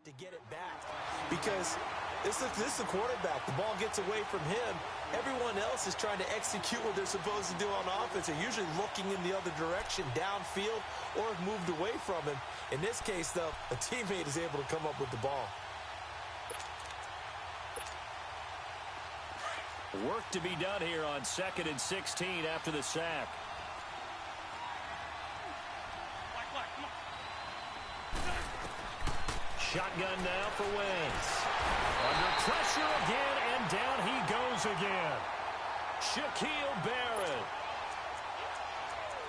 to get it back, because this is the quarterback. The ball gets away from him. Everyone else is trying to execute what they're supposed to do on offense. They're usually looking in the other direction, downfield, or have moved away from him. In this case, though, a teammate is able to come up with the ball. Work to be done here on 2nd and 16 after the sack. Shotgun now for Wentz. Under pressure again, and down he goes again. Shaquille Barrett.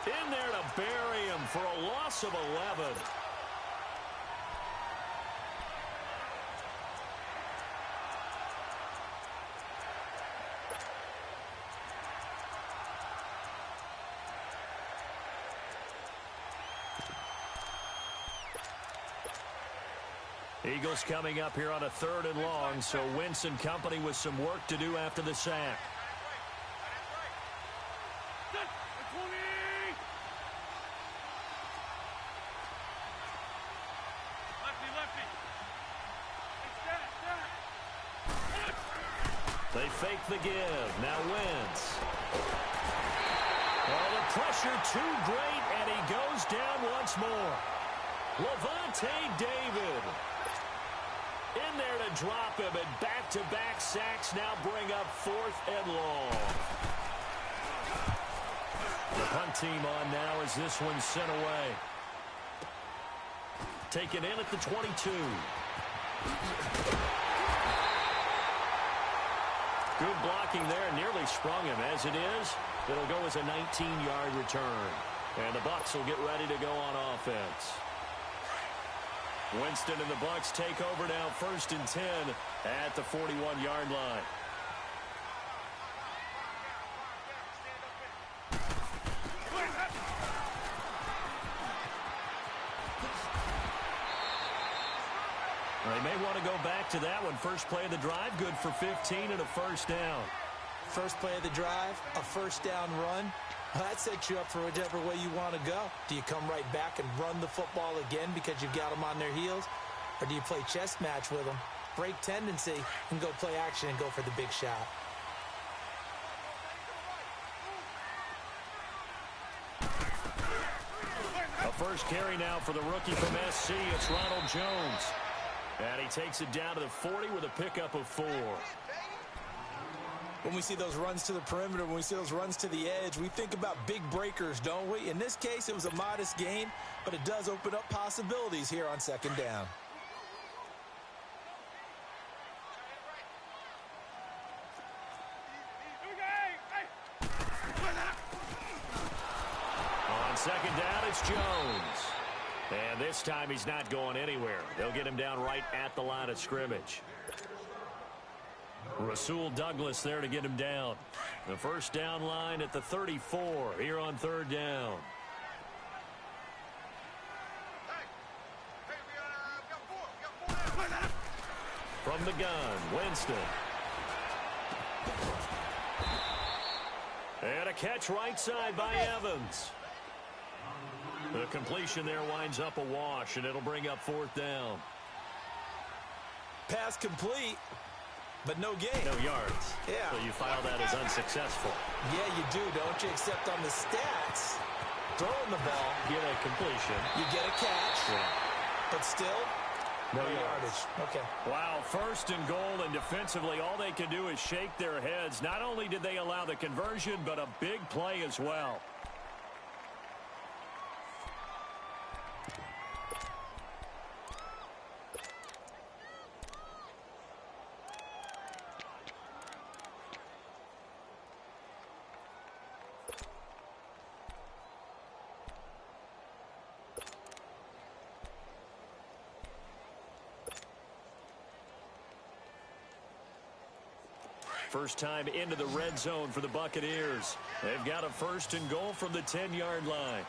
In there to bury him for a loss of 11. Eagles coming up here on a 3rd and long, so Wentz and company with some work to do after the sack. They fake the give. Now Wentz. Oh, the pressure too great, and he goes down once more. Levante David. In there to drop him, and back-to-back sacks now bring up 4th and long. The punt team on now as this one's sent away. Taken in at the 22. Good blocking there, nearly sprung him. As it is, it'll go as a 19-yard return. And the Bucs will get ready to go on offense. Winston and the Bucs take over now, 1st and 10 at the 41-yard line. They may want to go back to that one. First play of the drive, good for 15 and a 1st down. First play of the drive, a 1st down run. That sets you up for whichever way you want to go. Do you come right back and run the football again because you've got them on their heels? Or do you play chess match with them, break tendency, and go play action and go for the big shot? A first carry now for the rookie from SC. It's Ronald Jones. And he takes it down to the 40 with a pickup of 4. When we see those runs to the perimeter, when we see those runs to the edge, we think about big breakers, don't we? In this case, it was a modest gain, but it does open up possibilities here on 2nd down. On 2nd down, it's Jones. And this time he's not going anywhere. They'll get him down right at the line of scrimmage. Rasul Douglas there to get him down. The 1st down line at the 34 here on 3rd down. From the gun, Winston. And a catch right side by Evans. The completion there winds up a wash, and it'll bring up 4th down. Pass complete, but no gain. No yards. Yeah. So you file that as unsuccessful. Yeah, you do, don't you? Except on the stats, throwing the ball, Get a completion. you get a catch, Yeah. but still, no yardage. Okay. Wow, 1st and goal, and defensively all they can do is shake their heads. Not only did they allow the conversion, but a big play as well. First time into the red zone for the Buccaneers. They've got a 1st and goal from the 10-yard line.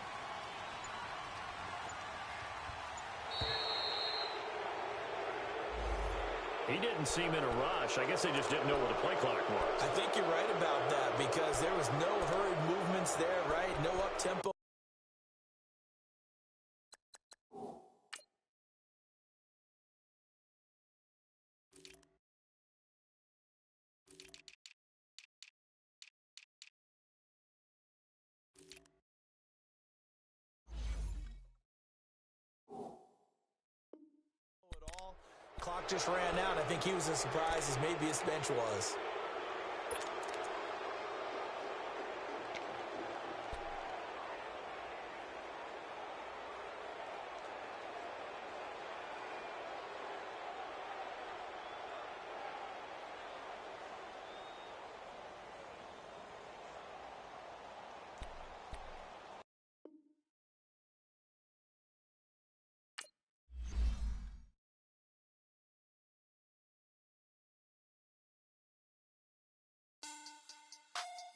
He didn't seem in a rush. I guess they just didn't know what the play clock was. I think you're right about that because there was no hurried movements there, right? No up-tempo. clock just ran out. I think he was as surprised as maybe his bench was.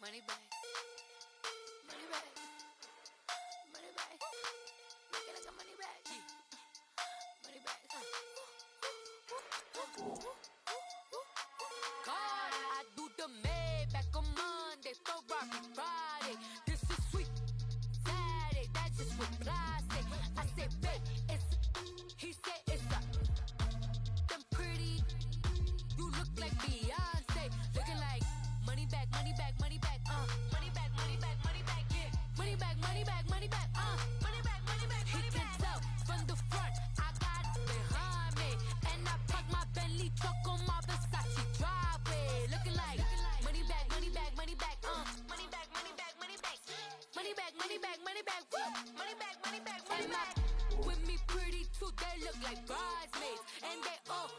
Money back, money back, money back. Make it like a money back, money back. God, I do the Maybach on Monday, Ferrari Friday. This is sweet Saturday, that's just what I say. I say, babe, it's. He said it's a. Them pretty. You look like Beyonce, looking like money back, money back, money back. Money back, money back, money back, yeah. Money back, money back, money back, money back, money back, money back. He can tell from the front, I got it behind me. And I park my Bentley truck on my Versace driveway. Looking like money back, money back, money back, money back, money back, money back. Money back, money back, money back, money back, money back, money back. With me pretty too, they look like bridesmaids. And they all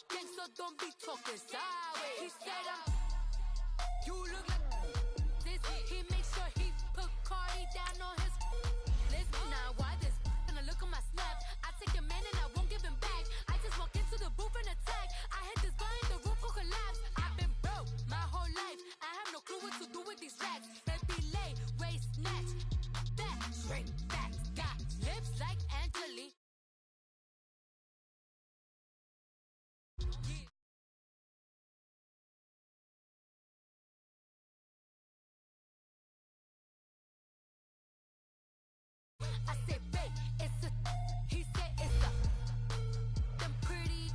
gang, so don't be talking sideways. He said you look like this. He makes sure he put Cardi down on his list. Now why this? Gonna look at my snap. I take your man and I won't give him back. I just walk into the booth and attack. I hit this button, the roof will collapse. I've been broke my whole life. I have no clue what to do with these racks. Baby lay, waist snatch, back, straight back. Got lips like Angelina. I said, babe, it's a. He said it's a. Them pretty.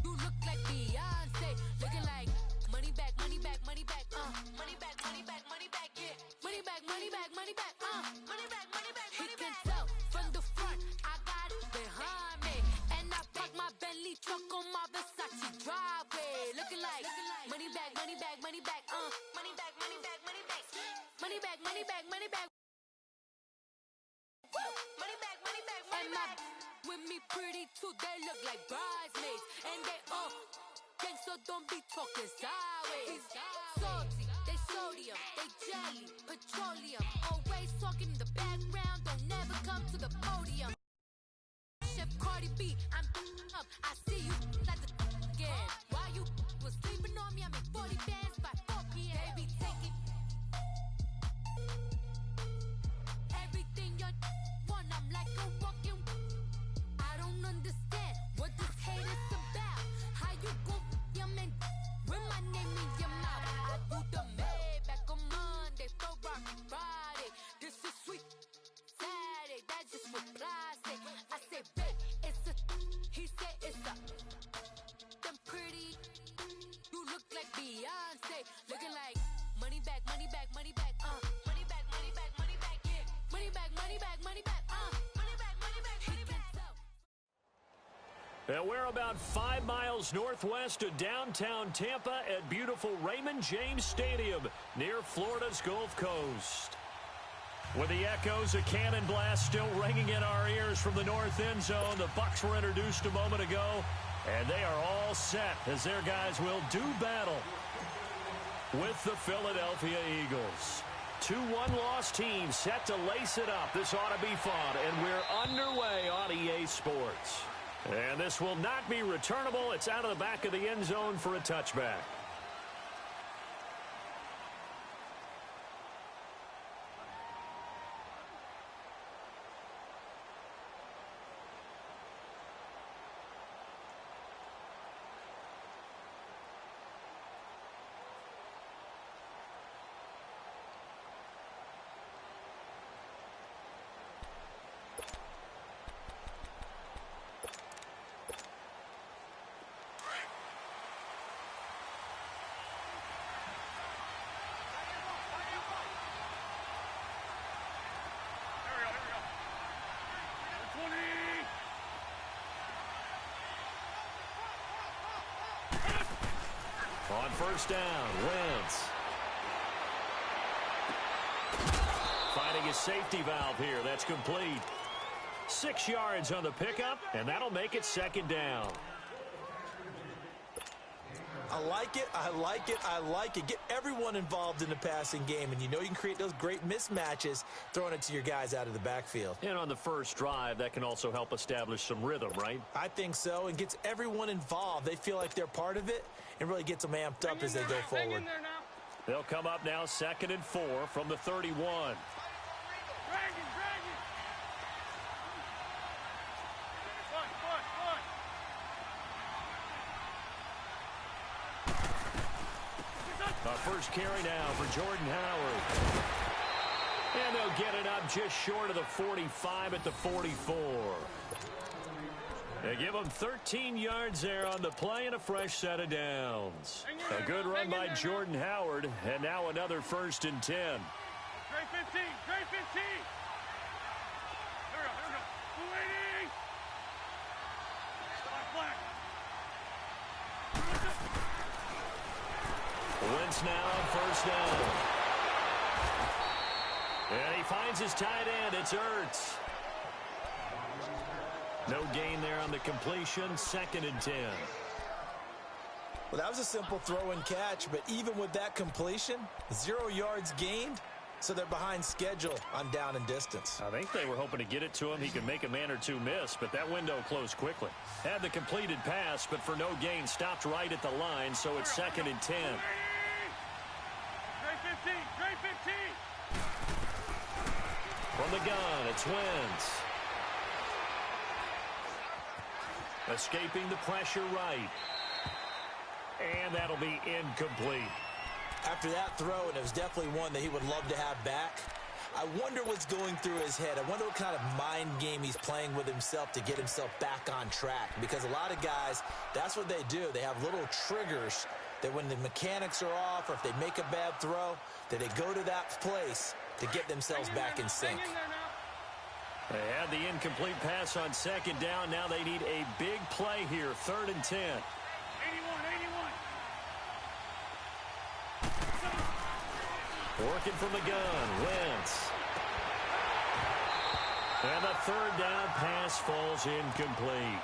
You look like Beyonce, looking like money back, money back, money back, money back, money back, money back, yeah. Money back, money back, money back, money back, money back, money back. He can tell from the front, I got it behind me, and I park my Bentley truck on my Versace driveway, looking like money back, money back, money back, money back, money back, money back, money back, money back, money back. Money back, money back, money back. With me pretty too, they look like bridesmaids. And they all gang, so don't be talking sideways. Salty, they sodium, they jelly, petroleum. Always talking in the background, don't never come to the podium. Chef Cardi B, I'm up, I see you like the again. While you was sleeping on me, I make 40 bands by 4 p.m. They be taking everything you want, I'm like a walking. I don't understand what this hate is about. How you go your man with my name in your mouth? I do the Maybach on Monday, Ferrari Friday. This is sweet Saturday, that's just what I say. I say, babe, it's a. He said it's a. Them pretty. You look like Beyonce, looking like money back, money back, money back, money back, money back, money back, yeah. Money back, money back, money back, money back, money back, money back. And we're about 5 miles northwest of downtown Tampa at beautiful Raymond James Stadium near Florida's Gulf Coast. With the echoes of cannon blast still ringing in our ears from the north end zone, the Bucs were introduced a moment ago, and they are all set as their guys will do battle with the Philadelphia Eagles. 2-1 loss team set to lace it up. This ought to be fun, and we're underway on EA Sports. And this will not be returnable. It's out of the back of the end zone for a touchback. On first down, Wentz. Finding a safety valve here. That's complete. 6 yards on the pickup, and that'll make it second down. I like it, I like it, I like it. Get everyone involved in the passing game, and you know you can create those great mismatches throwing it to your guys out of the backfield. And on the first drive, that can also help establish some rhythm, right? I think so, and gets everyone involved. They feel like they're part of it, and really gets them amped up as they go forward. They'll come up now 2nd and 4 from the 31. Our first carry now for Jordan Howard. And they'll get it up just short of the 45 at the 44. They give them 13 yards there on the play and a fresh set of downs. A good run by Jordan Howard, and now another 1st and 10. Trey 15, Trey 15. Here we go. 280. Flag. Wentz now on first down. And he finds his tight end. It's Ertz. No gain there on the completion. 2nd and 10. Well, that was a simple throw and catch, but even with that completion, 0 yards gained, so they're behind schedule on down and distance. I think they were hoping to get it to him. He could make a man or two miss, but that window closed quickly. Had the completed pass, but for no gain, stopped right at the line, so it's 2nd and 10. Trey 15. From the gun, it's Wentz. Escaping the pressure right. And that'll be incomplete. After that throw, and it was definitely one that he would love to have back, I wonder what's going through his head. I wonder what kind of mind game he's playing with himself to get himself back on track. Because a lot of guys, that's what they do. They have little triggers that when the mechanics are off or if they make a bad throw, that they go to that place to get themselves back in sync. They had the incomplete pass on 2nd down. Now they need a big play here. 3rd and 10. 81. Working from the gun, Wentz. And the 3rd down pass falls incomplete.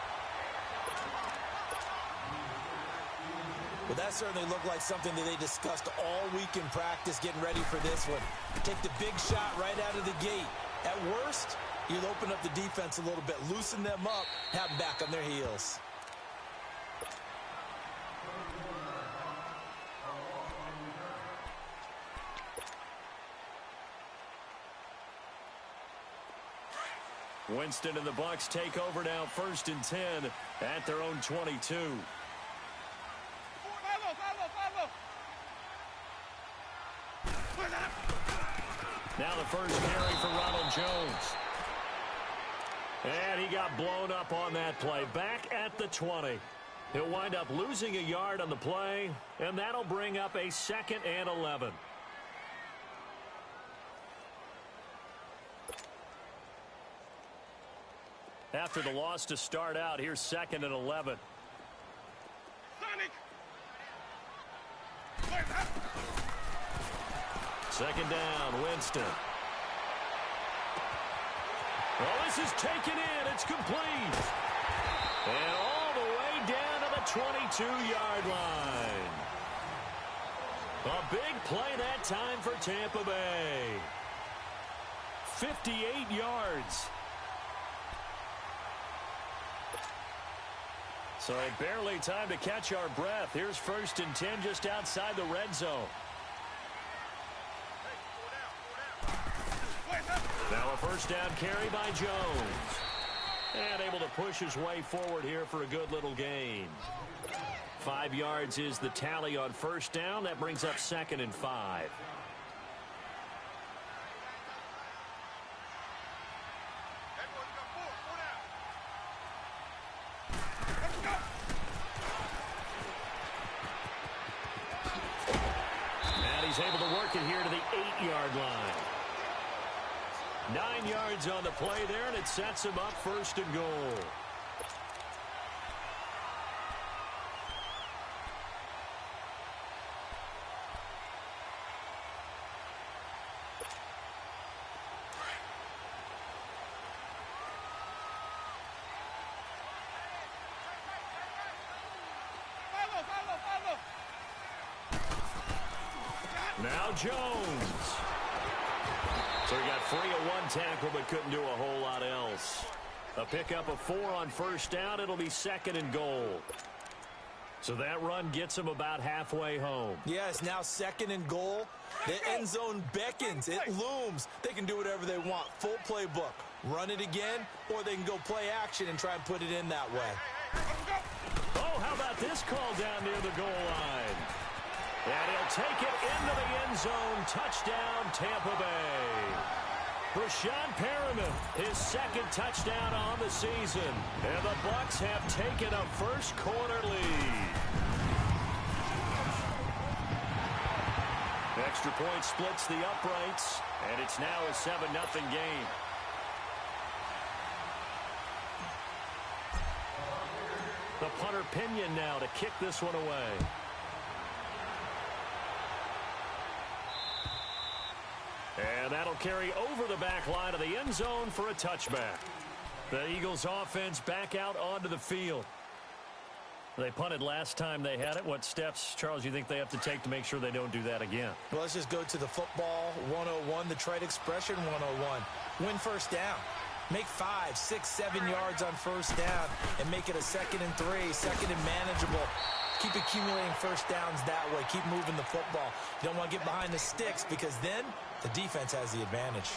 Well, that certainly looked like something that they discussed all week in practice getting ready for this one. Take the big shot right out of the gate. At worst, you'll open up the defense a little bit, loosen them up, have them back on their heels. Winston and the Bucs take over now 1st and 10 at their own 22. Now the first carry for Ronald Jones. And he got blown up on that play. Back at the 20. He'll wind up losing a yard on the play, and that'll bring up a 2nd and 11. After the loss to start out, here's 2nd and 11. Second down, Winston. Well, this is taken in. It's complete. And all the way down to the 22-yard line. A big play that time for Tampa Bay. 58 yards. So barely time to catch our breath. Here's 1st and 10 just outside the red zone. Now a first down carry by Jones. And able to push his way forward here for a good little gain. 5 yards is the tally on first down. That brings up 2nd and 5. And he's able to work it here to the 8-yard line. 9 yards on the play there, and it sets him up 1st and goal. Now Jones. So he got free of one tackle but couldn't do a whole lot else. A pickup of 4 on first down. It'll be 2nd and goal. So that run gets him about halfway home. Yes, now 2nd and goal. The end zone beckons. It looms. They can do whatever they want. Full playbook. Run it again, or they can go play action and try and put it in that way. Oh, how about this call down near the goal line? And he'll take it into the end zone. Touchdown, Tampa Bay. Rashawn Perriman, his 2nd touchdown on the season. And the Bucs have taken a first-quarter lead. Extra point splits the uprights, and it's now a 7-0 game. The punter Pinion now to kick this one away. And that'll carry over the back line of the end zone for a touchback. The Eagles offense back out onto the field. They punted last time they had it. What steps, Charles, you think they have to take to make sure they don't do that again? Well, let's just go to the football 101, the trade expression 101. Win first down. Make 5, 6, 7 yards on first down and make it a 2nd and 3, 2nd and manageable. Keep accumulating first downs that way. Keep moving the football. You don't want to get behind the sticks because then the defense has the advantage.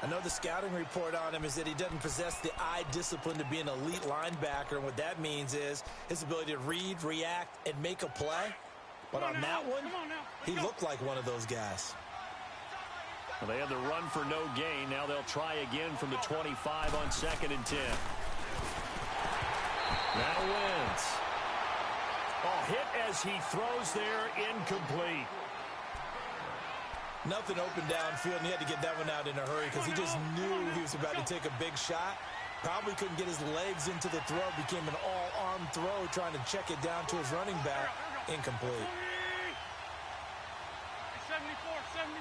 I know the scouting report on him is that he doesn't possess the eye discipline to be an elite linebacker. And what that means is his ability to read, react, and make a play. But on that one, he looked like one of those guys. Well, they had the run for no gain. Now they'll try again from the 25 on 2nd and 10. Now Wentz. Oh, hit as he throws there, incomplete. Nothing open downfield, and he had to get that one out in a hurry because he just knew he was about to take a big shot. Probably couldn't get his legs into the throw. Became an all-arm throw trying to check it down to his running back. Incomplete. 74.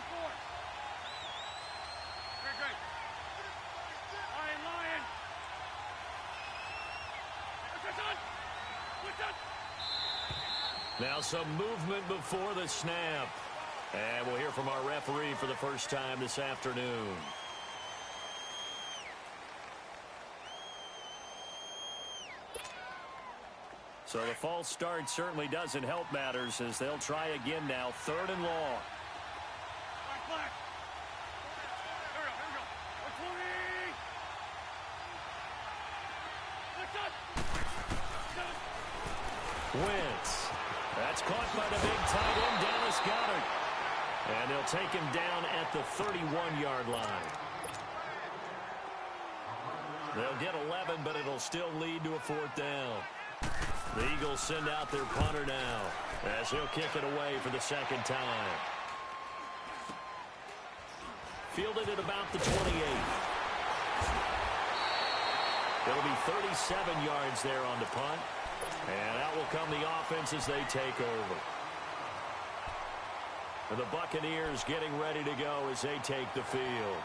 Great. Lion. Now some movement before the snap. And we'll hear from our referee for the first time this afternoon. So the false start certainly doesn't help matters as they'll try again now. 3rd and long. Black. Here we go. 120. Wentz. That's caught by the big tight end, Dallas Goedert. And they'll take him down at the 31-yard line. They'll get 11, but it'll still lead to a 4th down. The Eagles send out their punter now as he'll kick it away for the 2nd time. Fielded at about the 28. It'll be 37 yards there on the punt. And out will come the offense as they take over. And the Buccaneers getting ready to go as they take the field.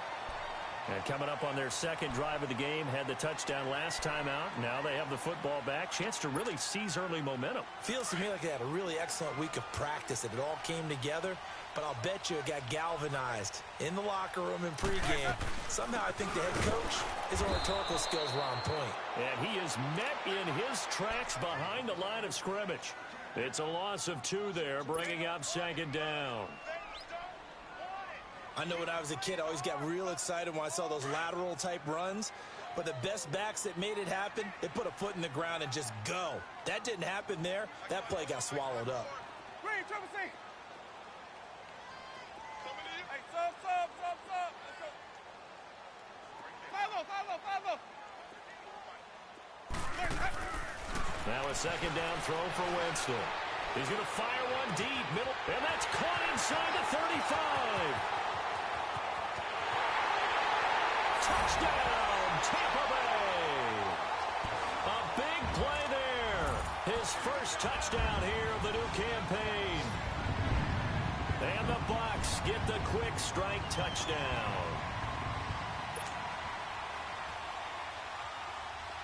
And coming up on their 2nd drive of the game, had the touchdown last time out. Now they have the football back. Chance to really seize early momentum. Feels to me like they had a really excellent week of practice. It all came together. But I'll bet you it got galvanized in the locker room in pregame. Somehow I think the head coach, his rhetorical skills were on point. And he is met in his tracks behind the line of scrimmage. It's a loss of 2 there, bringing up 2nd down. I know when I was a kid, I always got real excited when I saw those lateral-type runs. But the best backs that made it happen, they put a foot in the ground and just go. That didn't happen there. That play got swallowed up. Green, Travis C. Hey, sub. Let's go. Follow. Now a 2nd down throw for Winston. He's going to fire one deep, middle, and that's caught inside the 35. Touchdown, Tampa Bay. A big play there. His first touchdown here of the new campaign. And the Bucs get the quick strike touchdown.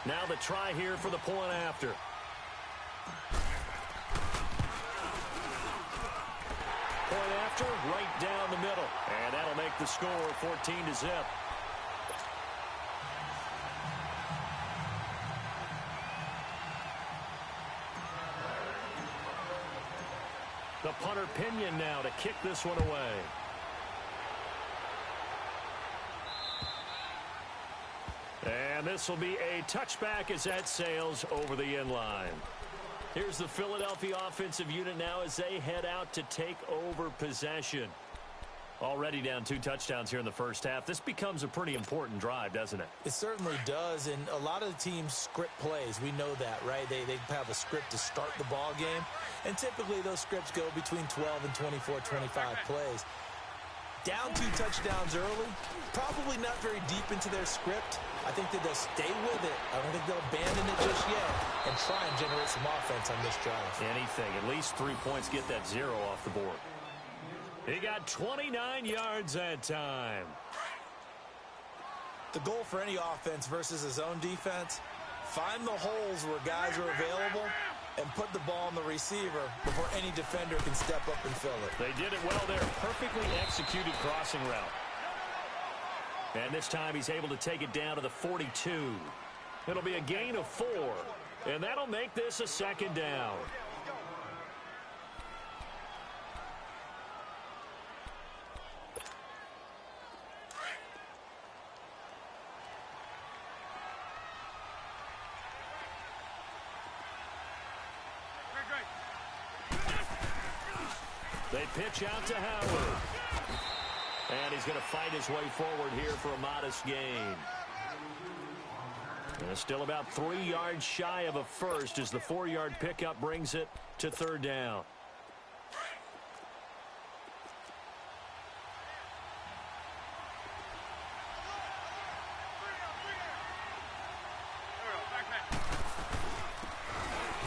Now the try here for the point after. the score, 14-0. The punter Pinion now to kick this one away. And this will be a touchback as that sails over the end line. Here's the Philadelphia offensive unit now as they head out to take over possession. Already down 2 touchdowns here in the first half. This becomes a pretty important drive, doesn't it? It certainly does, and a lot of the teams script plays. We know that, right? They have a script to start the ball game, and typically those scripts go between 12 and 24, 25 plays. Down 2 touchdowns early, probably not very deep into their script. I think that they'll stay with it. I don't think they'll abandon it just yet and try and generate some offense on this drive. Anything. At least 3 points, get that 0 off the board. He got 29 yards that time. The goal for any offense versus his own defense, find the holes where guys are available and put the ball on the receiver before any defender can step up and fill it. They did it well there. Perfectly executed crossing route. And this time he's able to take it down to the 42. It'll be a gain of 4. And that'll make this a second down. They pitch out to Howard. And he's going to fight his way forward here for a modest gain. And still about 3 yards shy of a first as the 4-yard pickup brings it to 3rd down.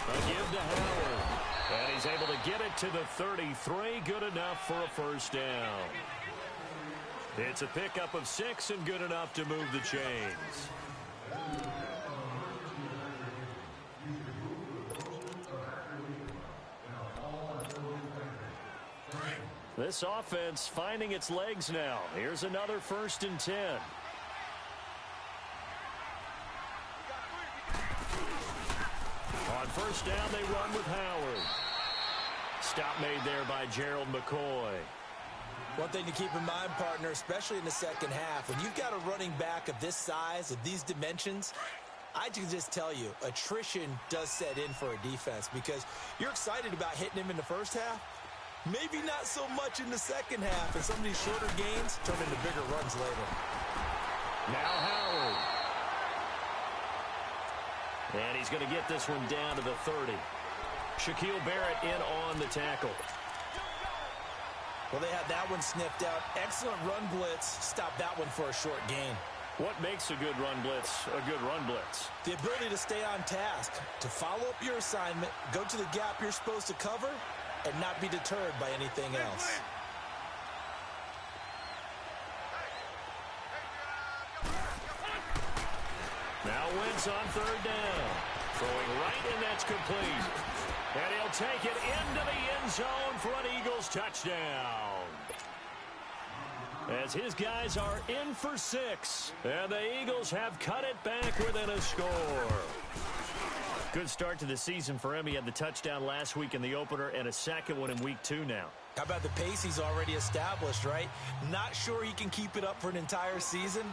A give to Howard. And he's able to get it to the 33. Good enough for a first down. It's a pickup of 6 and good enough to move the chains. This offense finding its legs now. Here's another 1st and 10. On 1st down, they run with Howard. Stop made there by Gerald McCoy. One thing to keep in mind, partner, especially in the second half, when you've got a running back of this size, of these dimensions, I can just tell you, attrition does set in for a defense because you're excited about hitting him in the first half. Maybe not so much in the second half, and some of these shorter gains turn into bigger runs later. Now Howard. And he's going to get this one down to the 30. Shaquille Barrett in on the tackle. Well, they had that one sniffed out. Excellent run blitz. Stop that one for a short gain. What makes a good run blitz a good run blitz? The ability to stay on task, to follow up your assignment, go to the gap you're supposed to cover, and not be deterred by anything else. Now Wentz on 3rd down. Throwing right, and that's complete. And he'll take it into the end zone for an Eagles touchdown. As his guys are in for 6. And the Eagles have cut it back within a score. Good start to the season for him. He had the touchdown last week in the opener and a second one in week 2 now. How about the pace he's already established, right? Not sure he can keep it up for an entire season,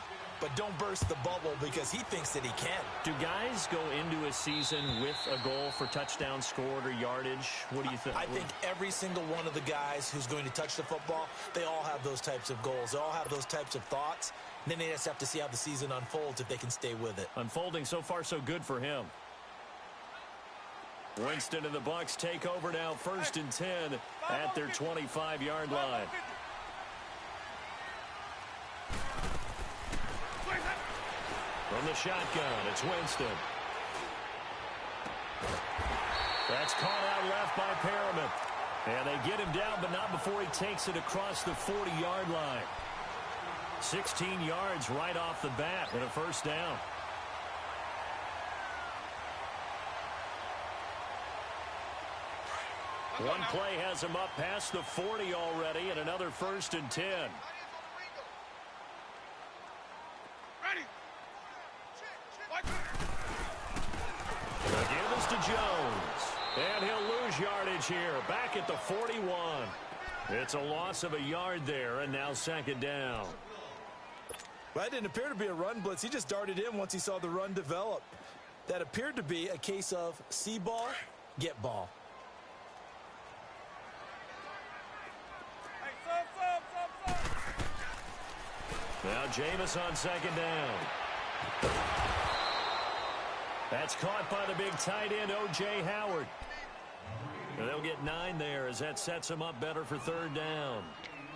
but don't burst the bubble because he thinks that he can. Do guys go into a season with a goal for touchdowns scored or yardage? What do you think? I think every single one of the guys who's going to touch the football, they all have those types of goals. They all have those types of thoughts. And then they just have to see how the season unfolds if they can stay with it. Unfolding so far so good for him. Winston and the Bucs take over now, 1st and 10 at their 25-yard line. From the shotgun, it's Winston. That's caught out left by Perriman. And they get him down, but not before he takes it across the 40-yard line. 16 yards right off the bat and a first down. One play has him up past the 40 already, and another 1st and 10. And he'll lose yardage here. Back at the 41. It's a loss of a yard there, and now second down. Well, that didn't appear to be a run blitz. He just darted in once he saw the run develop. That appeared to be a case of see ball, get ball. Hey, sub. Now Jameis on second down. That's caught by the big tight end, O.J. Howard. And they'll get 9 there as that sets them up better for third down.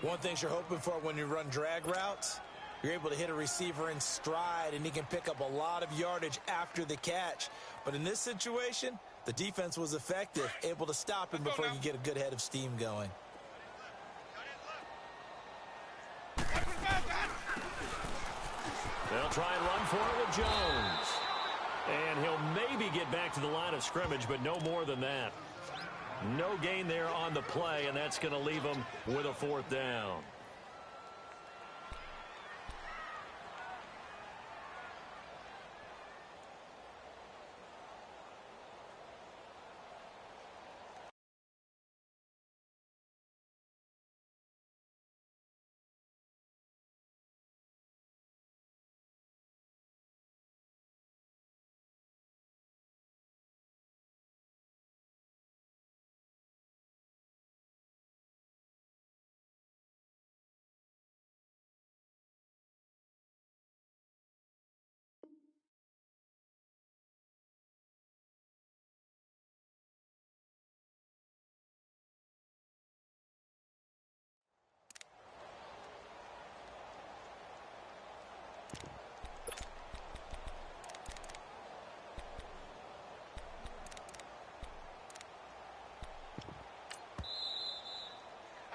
One thing you're hoping for when you run drag routes, you're able to hit a receiver in stride, and he can pick up a lot of yardage after the catch. But in this situation, the defense was effective, able to stop him before he could get a good head of steam going. They'll try and run for it with Jones. And he'll maybe get back to the line of scrimmage, but no more than that. No gain there on the play, and that's going to leave him with a fourth down.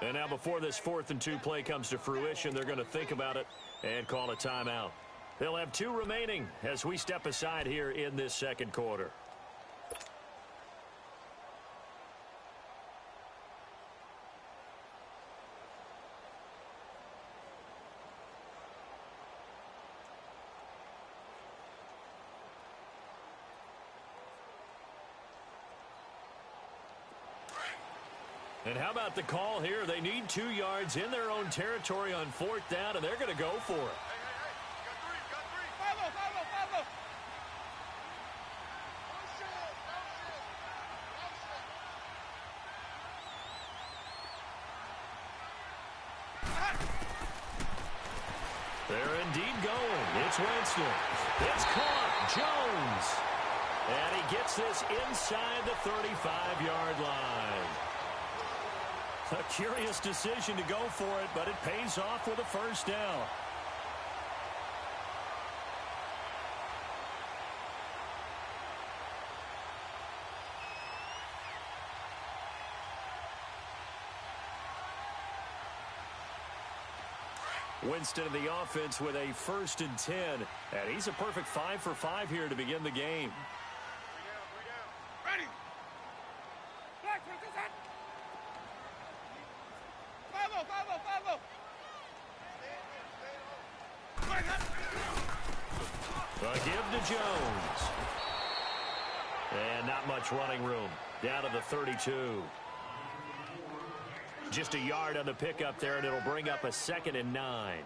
And now before this 4th and 2 play comes to fruition, they're going to think about it and call a timeout. They'll have 2 remaining as we step aside here in this second quarter. And how about the call here? They need 2 yards in their own territory on 4th down, and they're going to go for it. Follow. They're indeed going. It's Winston. It's caught. Jones. And he gets this inside the 35-yard line. A curious decision to go for it, but it pays off with a first down. Winston in the offense with a 1st and 10, and he's a perfect 5 for 5 here to begin the game. Ready. Black, what is that? Follow. A give to Jones. And not much running room. Down to the 32. Just a yard on the pickup there, and it'll bring up a 2nd and 9.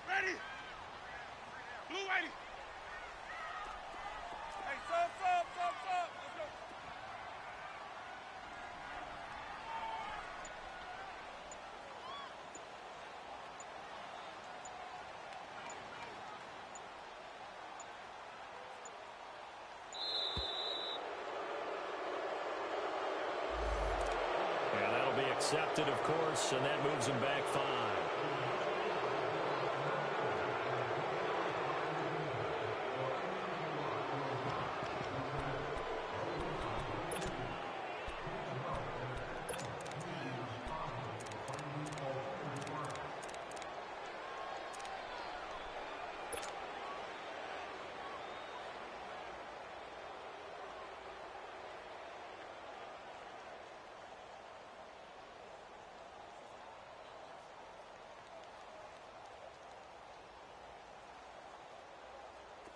Ready. Blue, ready. Hey, sub. Let's go. And that'll be accepted, of course, and that moves him back 5.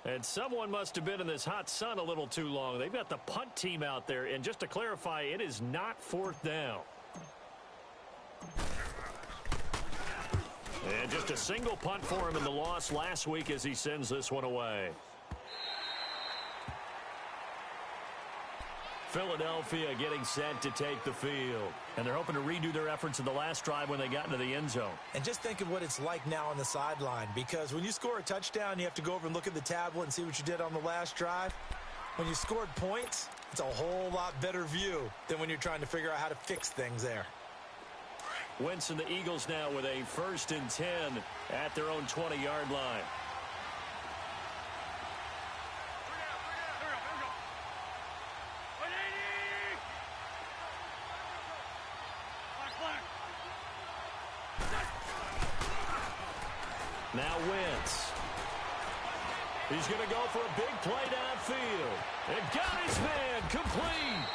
And someone must have been in this hot sun a little too long. They've got the punt team out there. And just to clarify, it is not 4th down. And just a single punt for him in the loss last week as he sends this one away. Philadelphia getting set to take the field. And they're hoping to redo their efforts in the last drive when they got into the end zone. And just think of what it's like now on the sideline, because when you score a touchdown, you have to go over and look at the tablet and see what you did on the last drive. When you scored points, it's a whole lot better view than when you're trying to figure out how to fix things there. Wentz and the Eagles now with a 1st and 10 at their own 20-yard line. Now Wentz. He's going to go for a big play downfield. And got his man complete.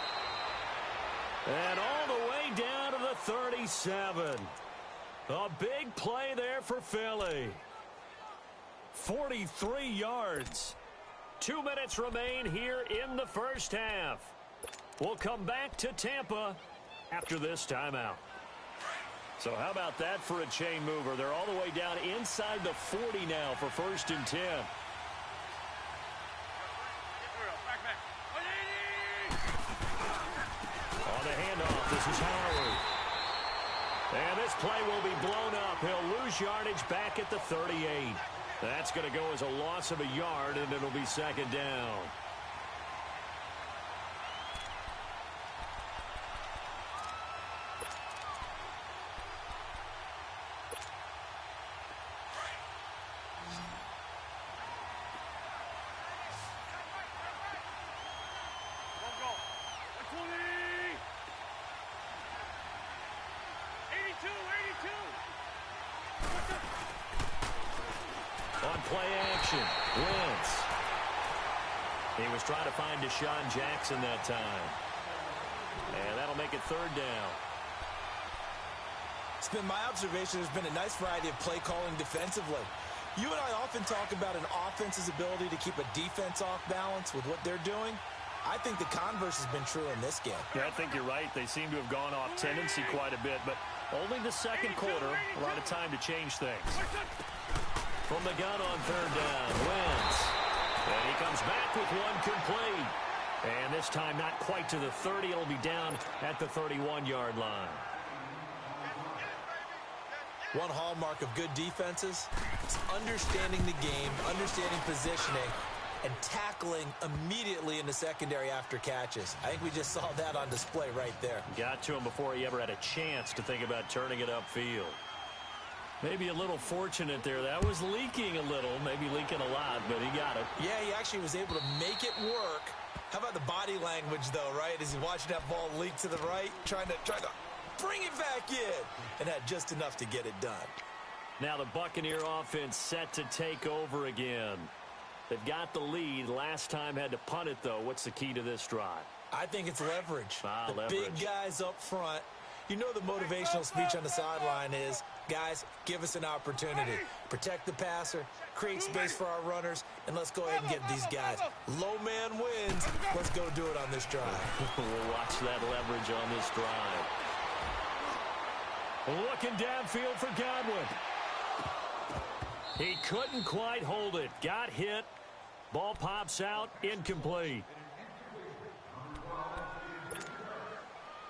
And all the way down to the 37. A big play there for Philly. 43 yards. 2 minutes remain here in the first half. We'll come back to Tampa after this timeout. So how about that for a chain mover? They're all the way down inside the 40 now for 1st and 10. On the handoff, this is Howard. And this play will be blown up. He'll lose yardage back at the 38. That's going to go as a loss of a yard, and it'll be 2nd down. Play action. Wentz. He was trying to find Deshaun Jackson that time. And that'll make it 3rd down. It's been my observation there's been a nice variety of play calling defensively. You and I often talk about an offense's ability to keep a defense off balance with what they're doing. I think the converse has been true in this game. Yeah, I think you're right. They seem to have gone off tendency quite a bit, but only the 2nd quarter, a lot of time to change things. From the gun on 3rd down, Wentz. And he comes back with one complete. And this time not quite to the 30. It'll be down at the 31-yard line. One hallmark of good defenses is understanding the game, understanding positioning, and tackling immediately in the secondary after catches. I think we just saw that on display right there. Got to him before he ever had a chance to think about turning it upfield. Maybe a little fortunate there. That was leaking a little, maybe leaking a lot, but he got it. Yeah, he actually was able to make it work. How about the body language, though, right? As he's watching that ball leak to the right, trying to bring it back in, and had just enough to get it done. Now the Buccaneer offense set to take over again. They've got the lead. Last time had to punt it, though. What's the key to this drive? I think it's leverage. The leverage. Big guys up front. You know the motivational speech on the sideline is, guys, give us an opportunity. Protect the passer, create space for our runners, and let's go ahead and get these guys. Low man wins. Let's go do it on this drive. We'll watch that leverage on this drive. Looking downfield for Godwin. He couldn't quite hold it. Got hit. Ball pops out. Incomplete.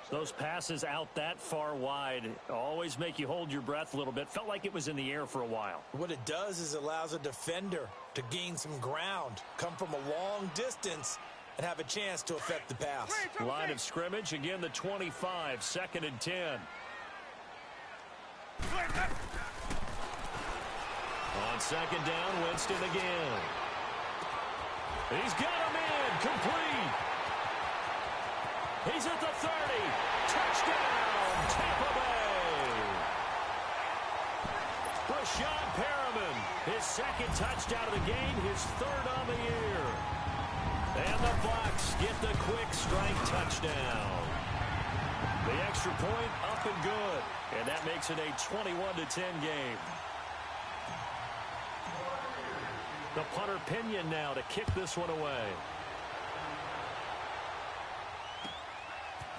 Those passes out that far wide always make you hold your breath a little bit. Felt like it was in the air for a while. What it does is it allows a defender to gain some ground, come from a long distance, and have a chance to affect the pass. Line of scrimmage, again the 25, 2nd and 10. On 2nd down, Winston again. He's got him in, complete. He's at the 30. Touchdown, Tampa Bay. Brashad Perriman, his 2nd touchdown of the game, his 3rd on the year. And the Bucs get the quick strike touchdown. The extra point up and good. And that makes it a 21-10 game. The punter Pinion now to kick this one away.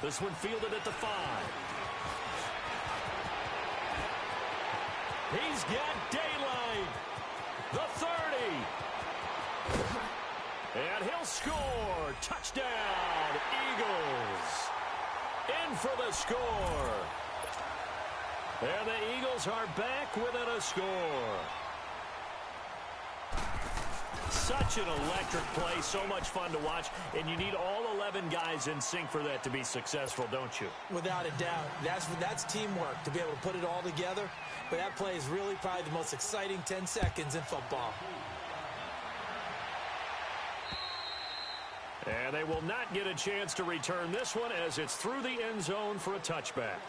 This one fielded at the 5. He's got daylight. The 30. And he'll score. Touchdown, Eagles. In for the score. And the Eagles are back within a score. Such an electric play, so much fun to watch, and you need all 11 guys in sync for that to be successful, don't you? Without a doubt. That's teamwork, to be able to put it all together. But that play is really probably the most exciting 10 seconds in football. And they will not get a chance to return this one as it's through the end zone for a touchback.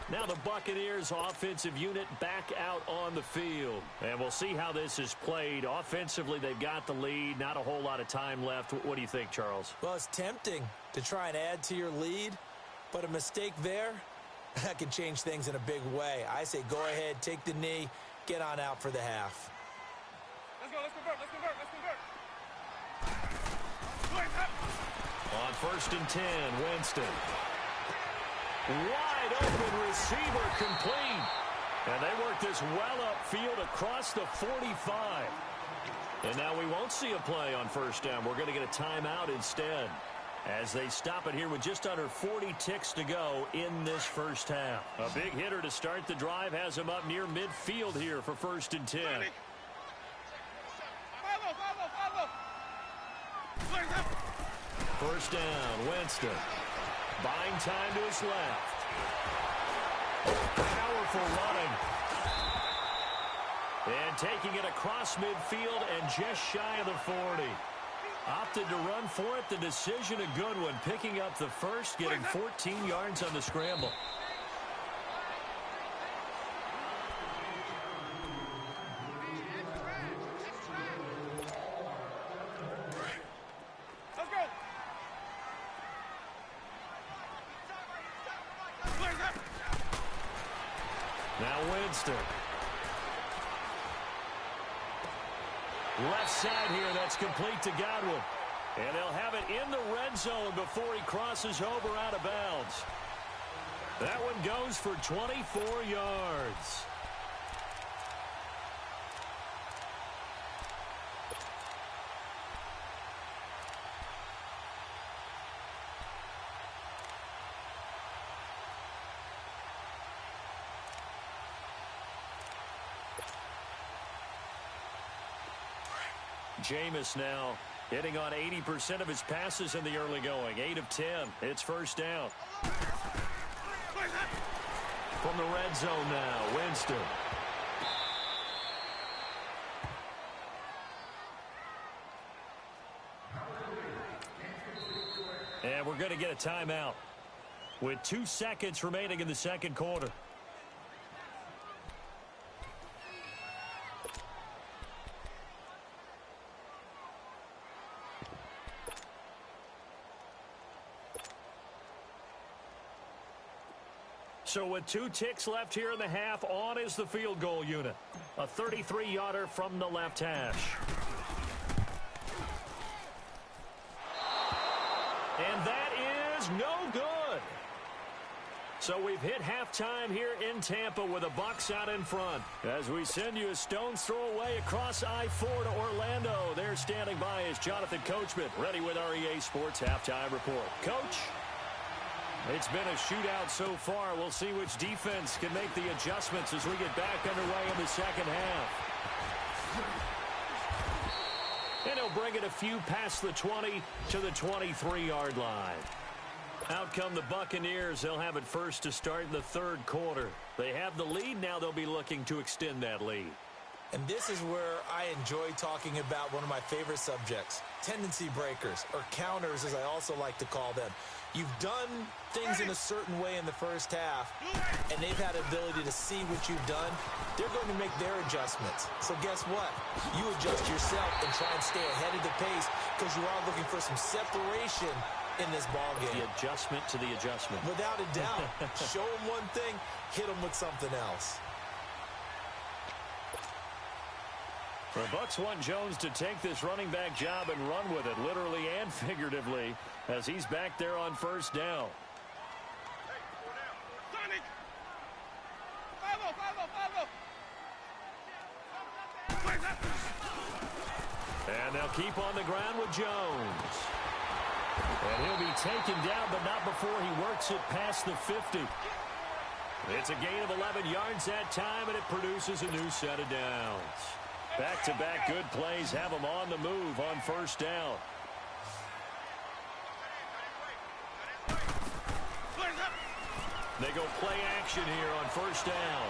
Now the Buccaneers offensive unit back out on the field. And we'll see how this is played. Offensively, they've got the lead. Not a whole lot of time left. What do you think, Charles? Well, it's tempting to try and add to your lead, but a mistake there, that can change things in a big way. I say go ahead, take the knee, get on out for the half. Let's go, let's convert, let's convert, let's convert. On 1st and 10, Winston. Wide open receiver complete. And they work this well upfield across the 45. And now we won't see a play on 1st down. We're going to get a timeout instead as they stop it here with just under 40 ticks to go in this first half. A big hitter to start the drive has him up near midfield here for 1st and 10. First down, Winston. Buying time to his left. Powerful running. And taking it across midfield and just shy of the 40. Opted to run for it. The decision a good one. Picking up the first, getting 14 yards on the scramble. Now Winston. Left side here, that's complete to Godwin. And they'll have it in the red zone before he crosses over out of bounds. That one goes for 24 yards. Jameis now hitting on 80% of his passes in the early going. 8 of 10. It's 1st down. From the red zone now, Winston. And we're going to get a timeout with 2 seconds remaining in the second quarter. So with 2 ticks left here in the half, on is the field goal unit. A 33-yarder from the left hash. And that is no good. So we've hit halftime here in Tampa with the Bucs out in front. As we send you a stone's throw away across I-4 to Orlando. There standing by is Jonathan Coachman, ready with our EA Sports Halftime Report. Coach? It's been a shootout so far. We'll see which defense can make the adjustments as we get back underway in the second half. And he'll bring it a few past the 20 to the 23-yard line. Out come the Buccaneers. They'll have it first to start the third quarter. They have the lead. Now they'll be looking to extend that lead. And this is where I enjoy talking about one of my favorite subjects, tendency breakers, or counters as I also like to call them. You've done things in a certain way in the first half, and they've had the ability to see what you've done. They're going to make their adjustments. So guess what? You adjust yourself and try and stay ahead of the pace because you are looking for some separation in this ball game. The adjustment to the adjustment. Without a doubt. Show them one thing, hit them with something else. The Bucs want Jones to take this running back job and run with it, literally and figuratively, as he's back there on first down. Sonic! 5-0! And they'll keep on the ground with Jones. And he'll be taken down, but not before he works it past the 50. It's a gain of 11 yards that time, and it produces a new set of downs. Back-to-back good plays have them on the move on first down. They go play action here on first down.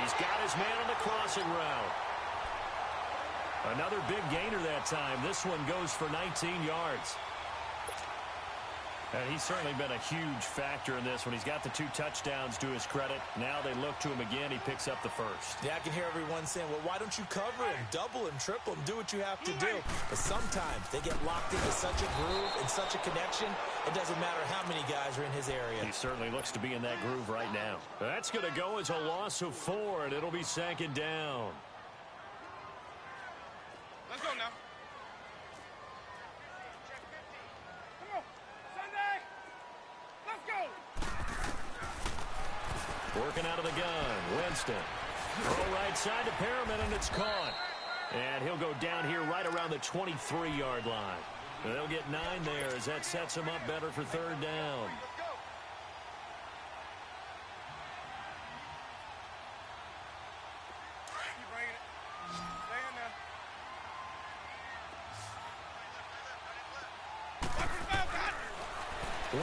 He's got his man on the crossing route. Another big gainer that time. This one goes for 19 yards. And he's certainly been a huge factor in this one. He's got the 2 touchdowns to his credit. Now they look to him again. He picks up the first. Yeah, I can hear everyone saying, well, why don't you cover him, double him, triple him, do what you have to do. But sometimes they get locked into such a groove and such a connection, it doesn't matter how many guys are in his area. He certainly looks to be in that groove right now. That's going to go as a loss of 4, and it'll be 2nd down. Let's go now. Come on. Sunday! Let's go! Working out of the gun, Winston. Throw right side to Perriman, and it's caught. And he'll go down here right around the 23-yard line. They'll get 9 there as that sets him up better for 3rd down. Keep bringing it. Stay in there.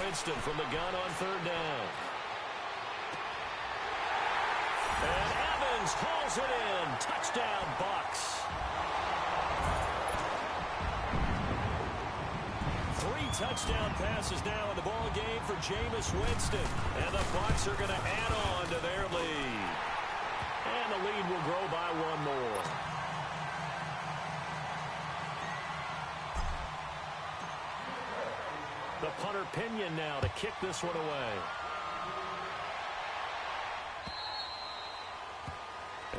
Winston from the gun on 3rd down. And Evans hauls it in. Touchdown, Bucs. 3 touchdown passes now in the ball game for Jameis Winston. And the Bucs are going to add on to their lead. And the lead will grow by 1 more. The punter Pinion now to kick this one away.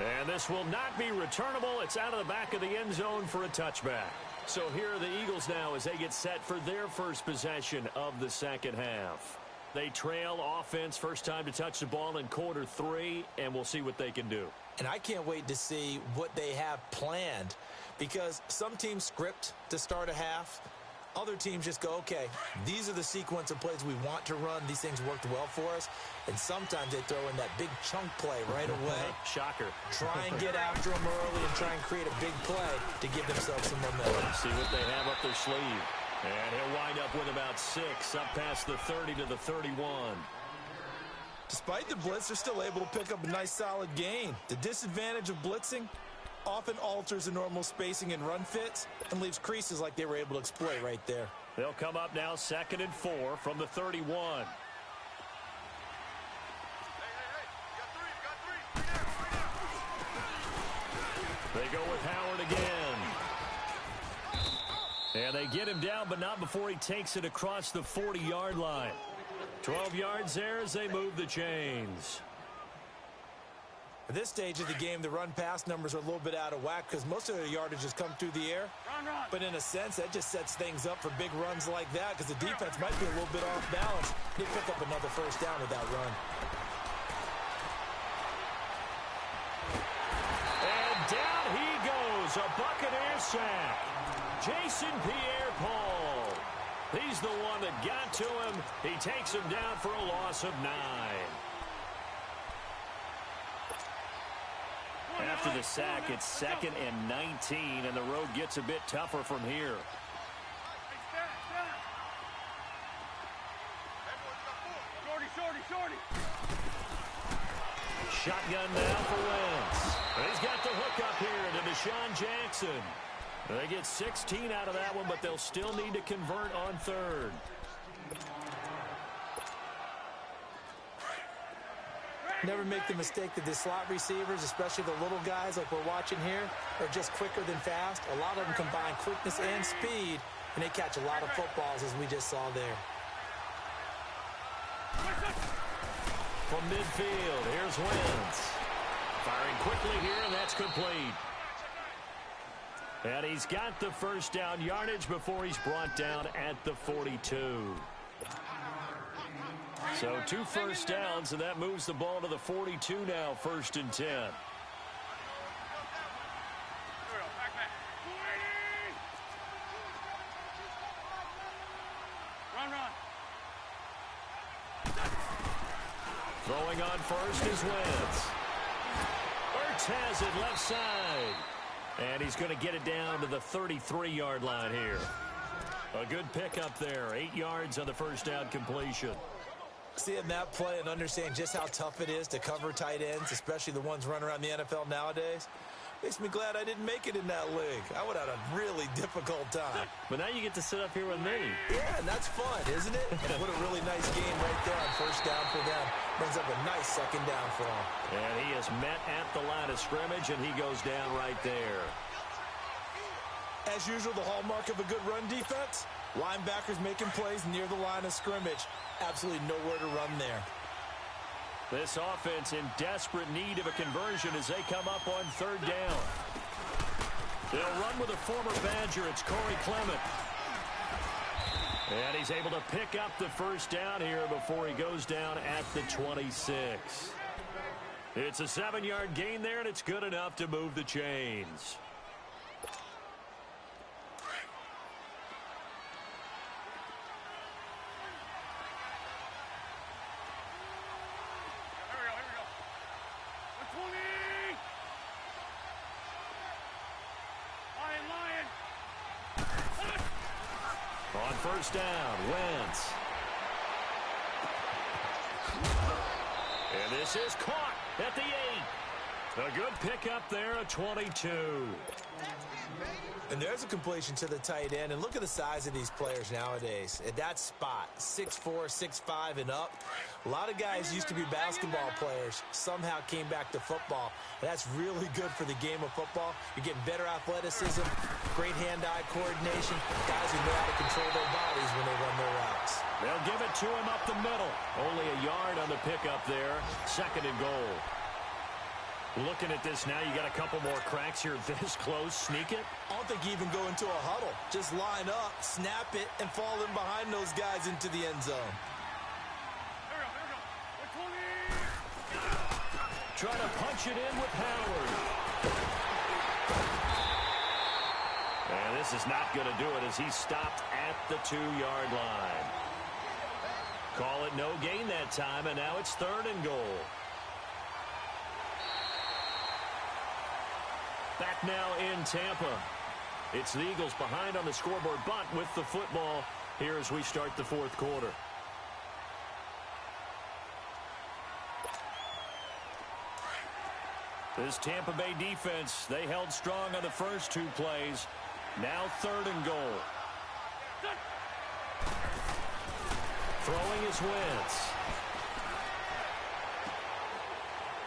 And this will not be returnable. It's out of the back of the end zone for a touchback. So here are the Eagles now as they get set for their first possession of the second half. They trail offense, first time to touch the ball in quarter 3, and we'll see what they can do. And I can't wait to see what they have planned, because some teams script to start a half. Other teams just go, okay, these are the sequence of plays we want to run. These things worked well for us. And sometimes they throw in that big chunk play right away. Shocker. Try and get after them early and try and create a big play to give themselves some momentum. See what they have up their sleeve. And he'll wind up with about 6, up past the 30 to the 31. Despite the blitz, they're still able to pick up a nice solid gain. The disadvantage of blitzing often alters the normal spacing and run fits and leaves creases like they were able to exploit right there. They'll come up now 2nd and 4 from the 31. They go with Howard again. And they get him down, but not before he takes it across the 40-yard line. 12 yards there as they move the chains. At this stage of the game, the run-pass numbers are a little bit out of whack because most of their yardage has come through the air. Run. But in a sense, that just sets things up for big runs like that because the defense might be a little bit off balance. They pick up another first down with that run. And down he goes, a Buccaneer sack. Jason Pierre-Paul. He's the one that got to him. He takes him down for a loss of 9. After the sack, it's 2nd and 19, and the road gets a bit tougher from here. Shorty. Shotgun now for Wentz. He's got the hook up here to Deshaun Jackson. They get 16 out of that one, but they'll still need to convert on 3rd. Never make the mistake that the slot receivers, especially the little guys like we're watching here, are just quicker than fast. A lot of them combine quickness and speed, and they catch a lot of footballs, as we just saw there. From midfield, here's Wentz. Firing quickly here, and that's complete. And he's got the first down yardage before he's brought down at the 42. So 2 first downs, and that moves the ball to the 42 now, 1st and 10. Run. Throwing on first is Wentz. Ertz has it left side. And he's going to get it down to the 33-yard line here. A good pickup there. 8 yards on the first down completion. Seeing that play and understanding just how tough it is to cover tight ends, especially the ones running around the NFL nowadays, makes me glad I didn't make it in that league. I would have had a really difficult time. But now you get to sit up here with me. Yeah, and that's fun, isn't it? And what a really nice game right there on first down for them. Brings up a nice second down for him. And he is met at the line of scrimmage, and he goes down right there. As usual, the hallmark of a good run defense, linebackers making plays near the line of scrimmage. Absolutely nowhere to run there. This offense in desperate need of a conversion as they come up on 3rd down. They'll run with a former Badger. It's Corey Clement. And he's able to pick up the first down here before he goes down at the 26. It's a 7-yard gain there, and it's good enough to move the chains. On first down, Wentz. And this is caught at the 8. A good pickup there, a 22. And there's a completion to the tight end. And look at the size of these players nowadays. At that spot, 6'4", 6'5", and up. A lot of guys used to be basketball players. Somehow came back to football. That's really good for the game of football. You're getting better athleticism, great hand-eye coordination. Guys who know how to control their bodies when they run their routes. They'll give it to him up the middle. Only a yard on the pickup there. 2nd and goal. Looking at this now, you got a couple more cracks here this close. Sneak it. I don't think you even go into a huddle. Just line up, snap it, and fall in behind those guys into the end zone. Trying to punch it in with Howard. And this is not going to do it as he stopped at the 2-yard line. Call it no gain that time, and now it's 3rd and goal. Back now in Tampa. It's the Eagles behind on the scoreboard, but with the football here as we start the 4th quarter. This Tampa Bay defense, they held strong on the first 2 plays. Now 3rd and goal. Throwing is Wentz.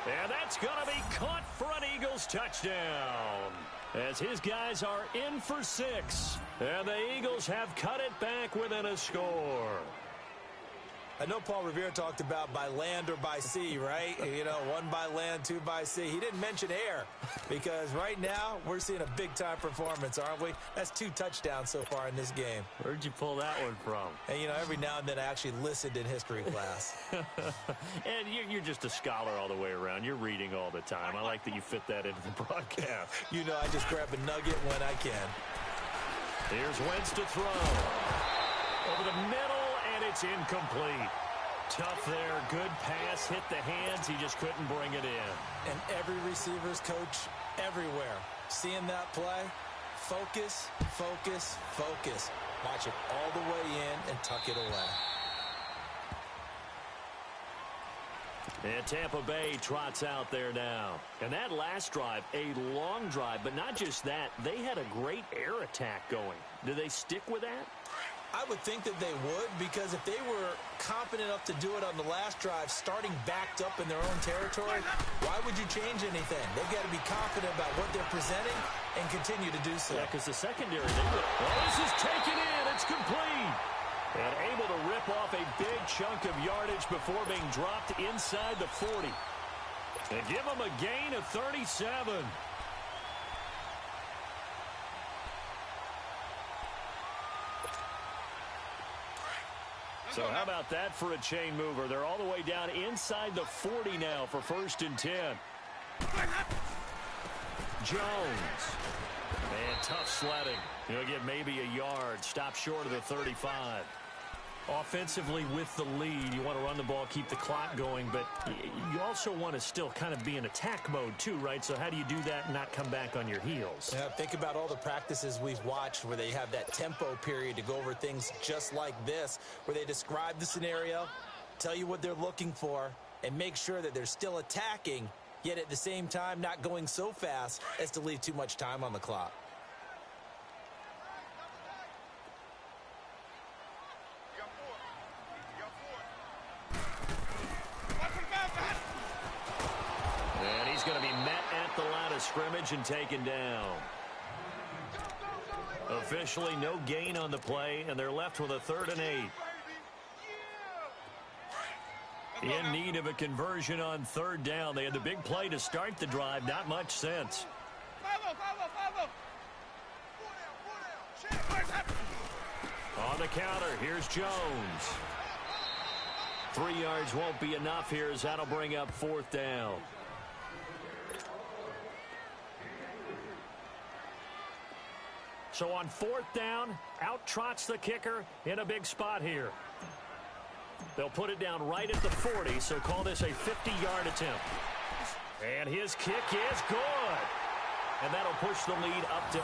And that's going to be caught for an Eagles touchdown. As his guys are in for 6. And the Eagles have cut it back within a score. I know Paul Revere talked about by land or by sea, right? You know, 1 by land, 2 by sea. He didn't mention air because right now we're seeing a big-time performance, aren't we? That's 2 touchdowns so far in this game. Where'd you pull that one from? And, you know, every now and then I actually listened in history class. And you're just a scholar all the way around. You're reading all the time. I like that you fit that into the broadcast. You know, I just grab a nugget when I can. Here's Wentz to throw. Over the middle. It's incomplete. Tough there. Good pass. Hit the hands. He just couldn't bring it in. And every receiver's coach everywhere. Seeing that play, focus, focus, focus. Watch it all the way in and tuck it away. And Tampa Bay trots out there now. And that last drive, a long drive, but not just that. They had a great air attack going. Do they stick with that? I would think that they would, because if they were confident enough to do it on the last drive, starting backed up in their own territory, why would you change anything? They've got to be confident about what they're presenting and continue to do so. Yeah, because the secondary, this is taken in. It's complete. And able to rip off a big chunk of yardage before being dropped inside the 40. They give him a gain of 37. So how about that for a chain mover? They're all the way down inside the 40 now for 1st and 10. Jones. And tough sledding. He'll get maybe a yard. Stop short of the 35. Offensively with the lead, you want to run the ball, keep the clock going, but you also want to still kind of be in attack mode too, right? So how do you do that and not come back on your heels? Yeah, think about all the practices we've watched where they have that tempo period to go over things just like this, where they describe the scenario, tell you what they're looking for, and make sure that they're still attacking, yet at the same time not going so fast as to leave too much time on the clock. And he's going to be met at the line of scrimmage and taken down. Officially no gain on the play, and they're left with a 3rd and 8. In need of a conversion on 3rd down. They had the big play to start the drive. Not much sense. On the counter, here's Jones. 3 yards won't be enough here as that'll bring up 4th down. So on 4th down, out trots the kicker in a big spot here. They'll put it down right at the 40, so call this a 50-yard attempt. And his kick is good. And that'll push the lead up to 8.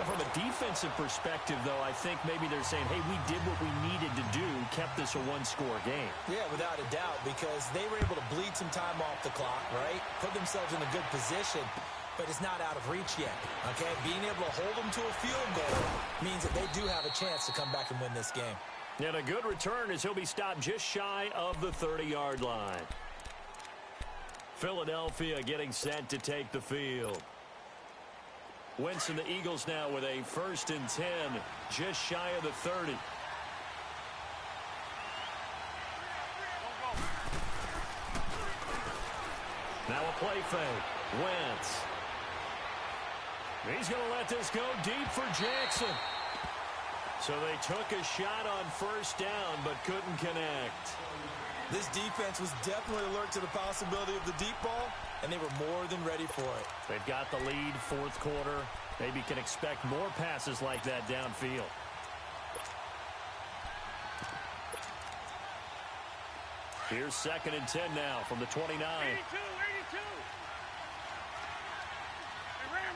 From a defensive perspective, though, I think maybe they're saying, hey, we did what we needed to do, kept this a one-score game. Yeah, without a doubt, because they were able to bleed some time off the clock, right? Put themselves in a good position, but it's not out of reach yet, okay? Being able to hold them to a field goal means that they do have a chance to come back and win this game. And a good return as he'll be stopped just shy of the 30-yard line. Philadelphia getting set to take the field. Wentz and the Eagles now with a 1st and 10, just shy of the 30. Now a play fake. Wentz. He's going to let this go deep for Jackson. So they took a shot on 1st down, but couldn't connect. This defense was definitely alert to the possibility of the deep ball, and they were more than ready for it. They've got the lead, 4th quarter. Maybe can expect more passes like that downfield. Here's 2nd and 10 now from the 29. 82. Hey, ram.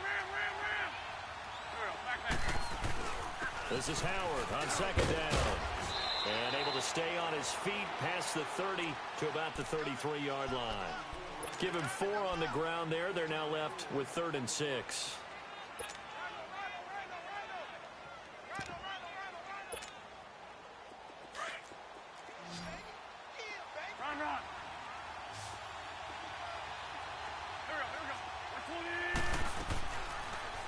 This is Howard on 2nd down. And able to stay on his feet past the 30 to about the 33-yard line. Give him 4 on the ground there. They're now left with 3rd and 6. Run.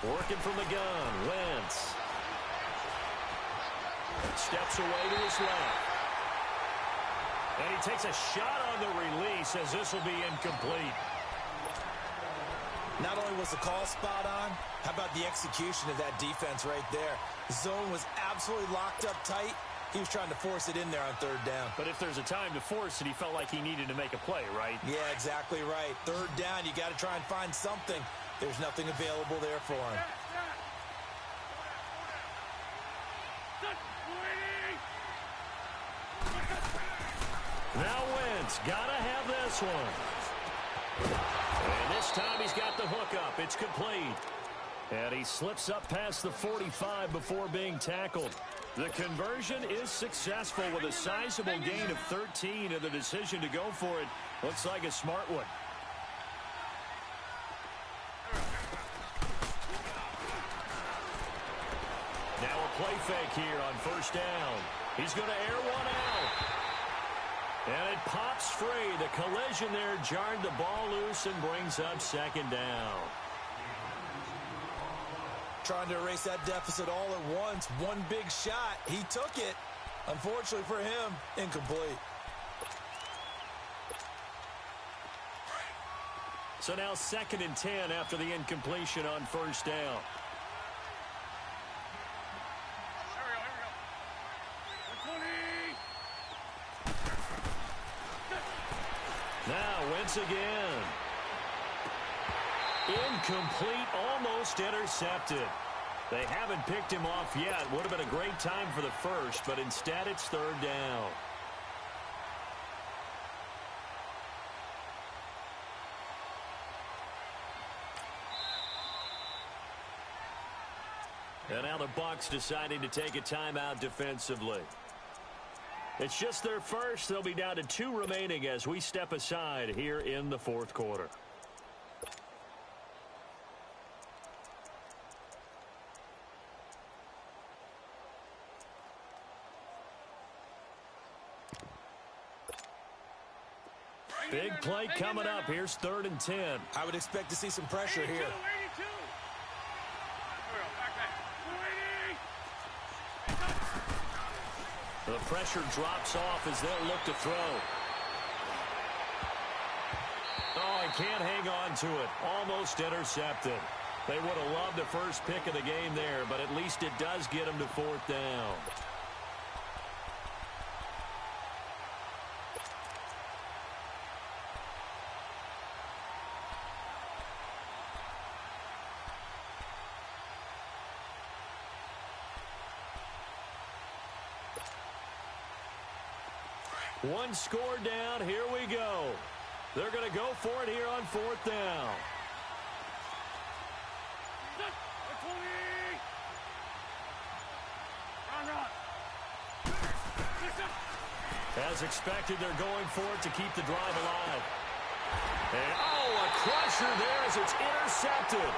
Working from the gun, Wentz. Steps away to his left. And he takes a shot on the release as this will be incomplete. Not only was the call spot on, how about the execution of that defense right there? The zone was absolutely locked up tight. He was trying to force it in there on 3rd down. But if there's a time to force it, he felt like he needed to make a play, right? Yeah, exactly right. 3rd down, you got to try and find something. There's nothing available there for him. Now Wentz, gotta have this one. And this time he's got the hook up. It's complete. And he slips up past the 45 before being tackled. The conversion is successful with a sizable gain of 13, and the decision to go for it looks like a smart one. Now a play fake here on 1st down. He's going to air one out. And it pops free. The collision there jarred the ball loose and brings up 2nd down. Trying to erase that deficit all at once. One big shot. He took it. Unfortunately for him, incomplete. So now 2nd and 10 after the incompletion on first down. Now Wentz again. Incomplete, almost intercepted. They haven't picked him off yet. Would have been a great time for the first, but instead it's 3rd down. And now the Bucs deciding to take a timeout defensively. It's just their first. They'll be down to 2 remaining as we step aside here in the 4th quarter. Big play coming up. Here's 3rd and 10. I would expect to see some pressure here. The pressure drops off as they'll look to throw. Oh, he can't hang on to it. Almost intercepted. They would have loved the first pick of the game there, but at least it does get them to 4th down. One score down. Here we go. They're going to go for it here on 4th down. As expected, they're going for it to keep the drive alive. And, oh, a crusher there as it's intercepted.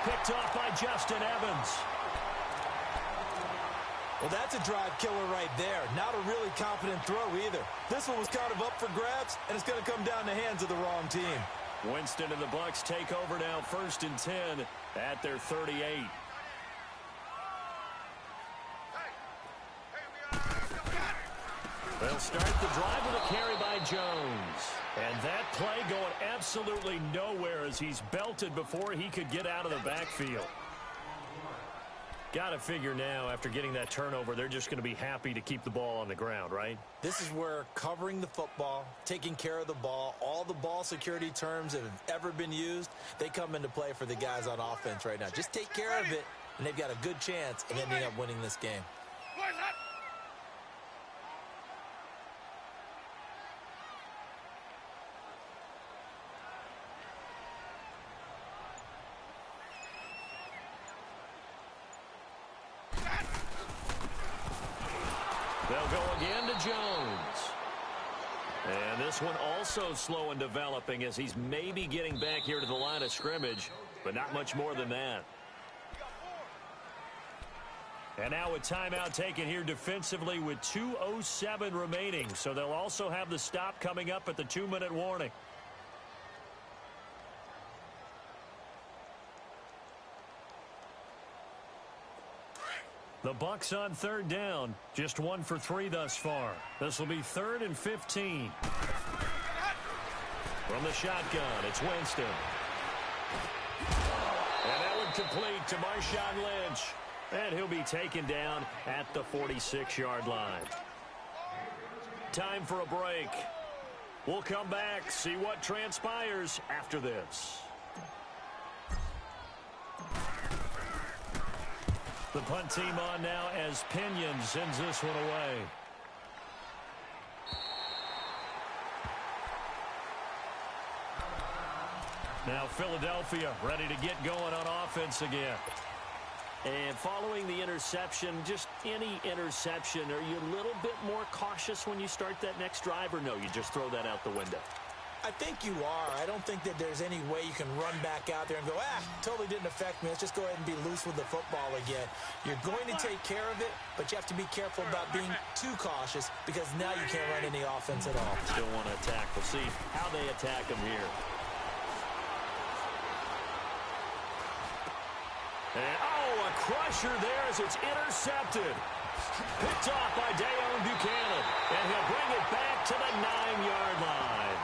Picked off by Justin Evans. Well, that's a drive killer right there. Not a really confident throw either. This one was kind of up for grabs, and it's going to come down the hands of the wrong team. Winston and the Bucs take over now, 1st and 10 at their 38. They'll start the drive with a carry by Jones. And that play going absolutely nowhere as he's belted before he could get out of the backfield. Got to figure now, after getting that turnover, they're just going to be happy to keep the ball on the ground, right? This is where covering the football, taking care of the ball, all the ball security terms that have ever been used, they come into play for the guys on offense right now. Just take care of it, and they've got a good chance of ending up winning this game. They'll go again to Jones. And this one also slow in developing as he's maybe getting back here to the line of scrimmage, but not much more than that. And now a timeout taken here defensively with 2:07 remaining. So they'll also have the stop coming up at the 2-minute warning. The Bucs on 3rd down. Just 1 for 3 thus far. This will be 3rd and 15. From the shotgun, it's Winston. And that one complete to Marshawn Lynch. And he'll be taken down at the 46-yard line. Time for a break. We'll come back, see what transpires after this. The punt team on now as Pinion sends this one away. Now Philadelphia ready to get going on offense again. And following the interception, just any interception, are you a little bit more cautious when you start that next drive, or no, you just throw that out the window? I think you are. I don't think that there's any way you can run back out there and go, totally didn't affect me. Let's just go ahead and be loose with the football again. You're going to take care of it, but you have to be careful about being too cautious because now you can't run any offense at all. Still want to attack. We'll see how they attack them here. And, a crusher there as it's intercepted. Picked off by Dayon Buchanan, and he'll bring it back to the 9-yard line.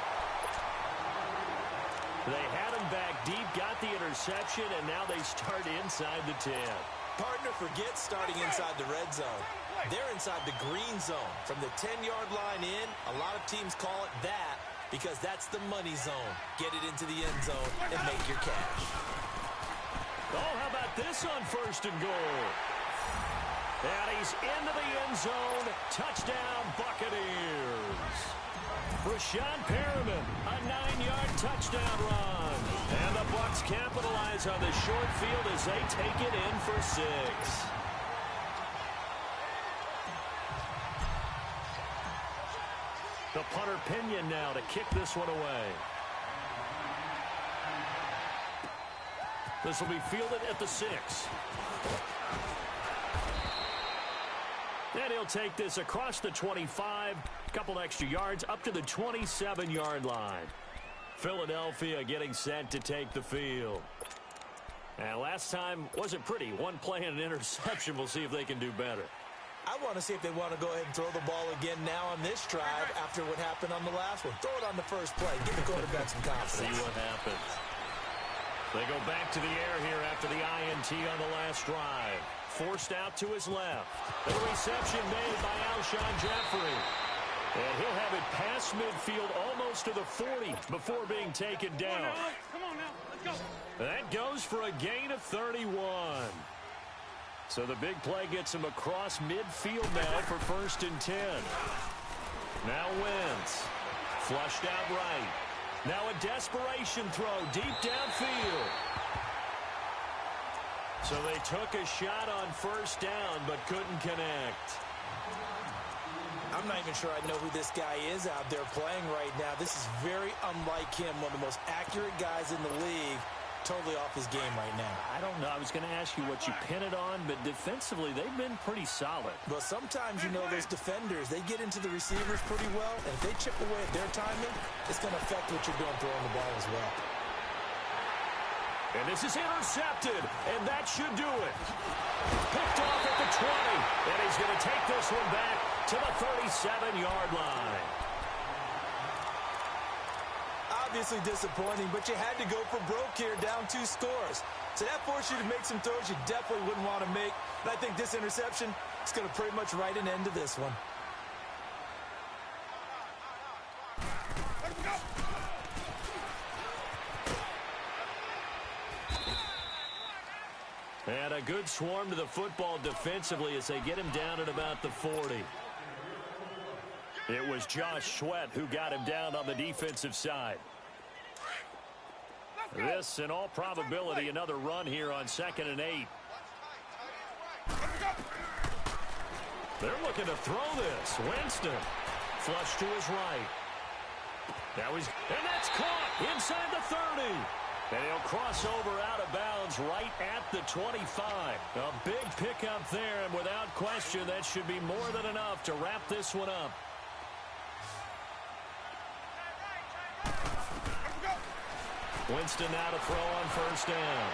They had him back deep, got the interception, and now they start inside the 10. Partner forgets starting inside the red zone. They're inside the green zone. From the 10-yard line in, a lot of teams call it that because that's the money zone. Get it into the end zone and make your cash. Oh, how about this on 1st and goal? And he's into the end zone. Touchdown, Buccaneers. Rashawn Perriman, a 9-yard touchdown run. And the Bucs capitalize on the short field as they take it in for 6. The punter Pinion now to kick this one away. This will be fielded at the 6. And he'll take this across the 25, a couple extra yards, up to the 27-yard line. Philadelphia getting set to take the field. And last time wasn't pretty. One play and an interception. We'll see if they can do better. I want to see if they want to go ahead and throw the ball again now on this drive after what happened on the last one. Throw it on the first play. Give the quarterback some confidence. See what happens. They go back to the air here after the INT on the last drive. Forced out to his left. The reception made by Alshon Jeffrey. And he'll have it past midfield almost to the 40 before being taken down. Come on now. Let's go. That goes for a gain of 31. So the big play gets him across midfield now for 1st and 10. Now Wentz. Flushed out right. Now a desperation throw deep downfield. So they took a shot on 1st down but couldn't connect. I'm not even sure I know who this guy is out there playing right now. This is very unlike him, one of the most accurate guys in the league. Totally off his game right now. I don't know. I was going to ask you what you pin it on, but defensively, they've been pretty solid. Well, sometimes, you know, those defenders, they get into the receivers pretty well, and if they chip away at their timing, it's going to affect what you're doing throwing the ball as well. And this is intercepted, and that should do it. Picked off at the 20, and he's going to take this one back to the 37-yard line. Obviously disappointing, but you had to go for broke here, down 2 scores. So that forced you to make some throws you definitely wouldn't want to make. And I think this interception is going to pretty much write an end to this one. And a good swarm to the football defensively as they get him down at about the 40. It was Josh Sweat who got him down on the defensive side. This, in all probability, another run here on 2nd and 8. They're looking to throw this. Winston, flush to his right. And that's caught inside the 30. And he'll cross over out of bounds right at the 25. A big pickup there, and without question, that should be more than enough to wrap this one up. Winston now to throw on 1st down.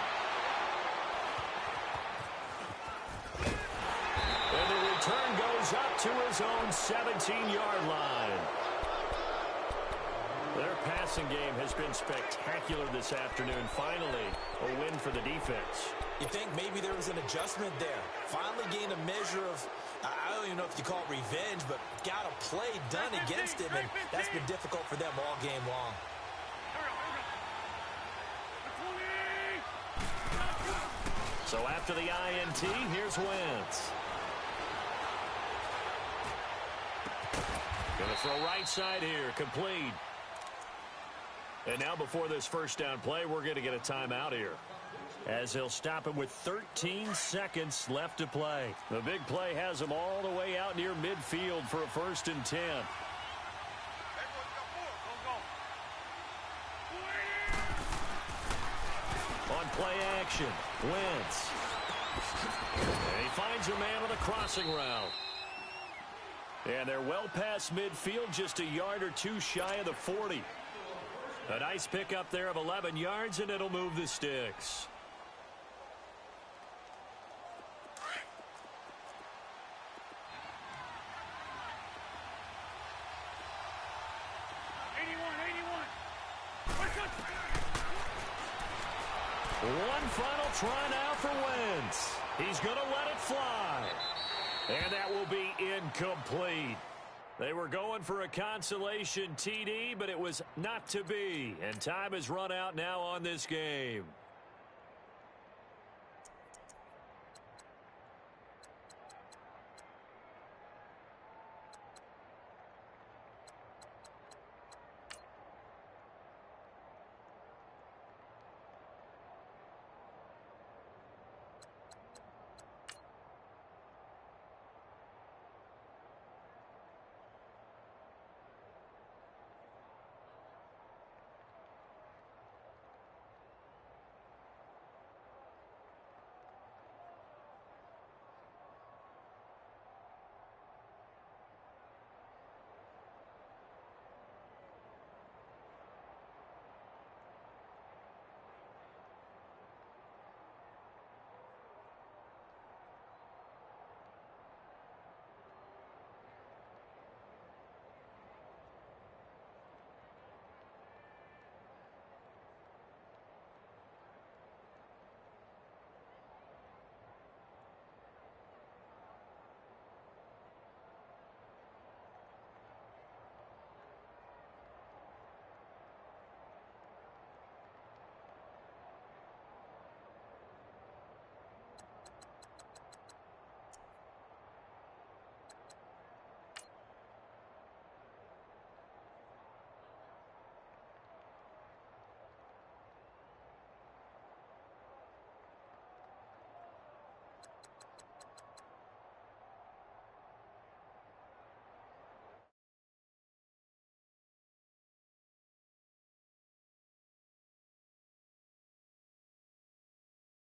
And the return goes up to his own 17-yard line. Their passing game has been spectacular this afternoon. Finally, a win for the defense. You think maybe there was an adjustment there. Finally gained a measure of, I don't even know if you call it revenge, but got a play done against him, and that's been difficult for them all game long. So after the INT, here's Wentz. Going to throw right side here, complete. And now before this 1st down play, we're going to get a timeout here, as he'll stop him with 13 seconds left to play. The big play has him all the way out near midfield for a 1st and 10. On play action, Wentz. And he finds a man on the crossing route. And they're well past midfield, just a yard or two shy of the 40. A nice pickup there of 11 yards, and it'll move the sticks. One final try now for Wentz. He's going to let it fly. And that will be incomplete. They were going for a consolation TD, but it was not to be. And time has run out now on this game.